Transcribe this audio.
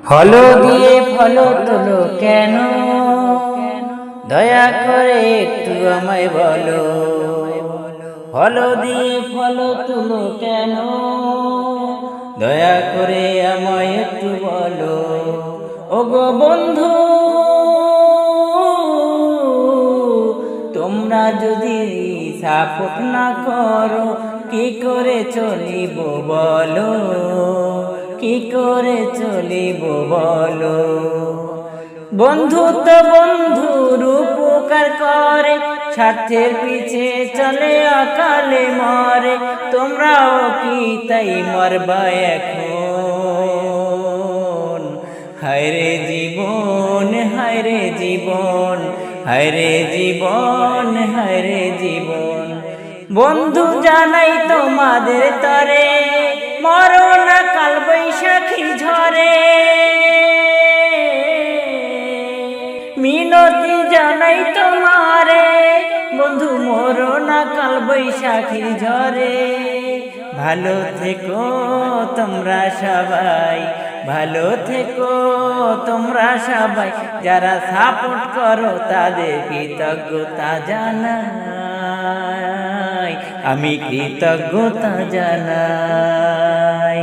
Follow দিয়ে follow তোলো কেন, দয়া করে একটু আমায় বলো। ফলো দিয়ে ফলো তোলো কেন, দয়া করে আমায় একটু বলো। ওগো বন্ধু, তোমরা যদি সাপোর্ট না করো কি করে চলিব বলো, কি করে চলিব বলো। বন্ধু তো বন্ধুর উপকার করে, স্বার্থের পিছে চলে অকালে মরে। তোমরাও কি তাই মরবা এখন? হায়রে জীবন, হায়রে জীবন, হায়রে জীবন, হায়রে জীবন। বন্ধু জানাই তোমাদের তরে, মরো না কাল বৈশাখী ঝরে। মিনতি জানাই তোমারে বন্ধু, মরো না কাল বৈশাখী ঝরে। ভালো থেকো তোমরা সবাই, ভালো থেকো তোমরা সবাই। যারা সাপোর্ট করো তাদের কৃতজ্ঞতা জানাই, আমি কৃতজ্ঞতা জানাই।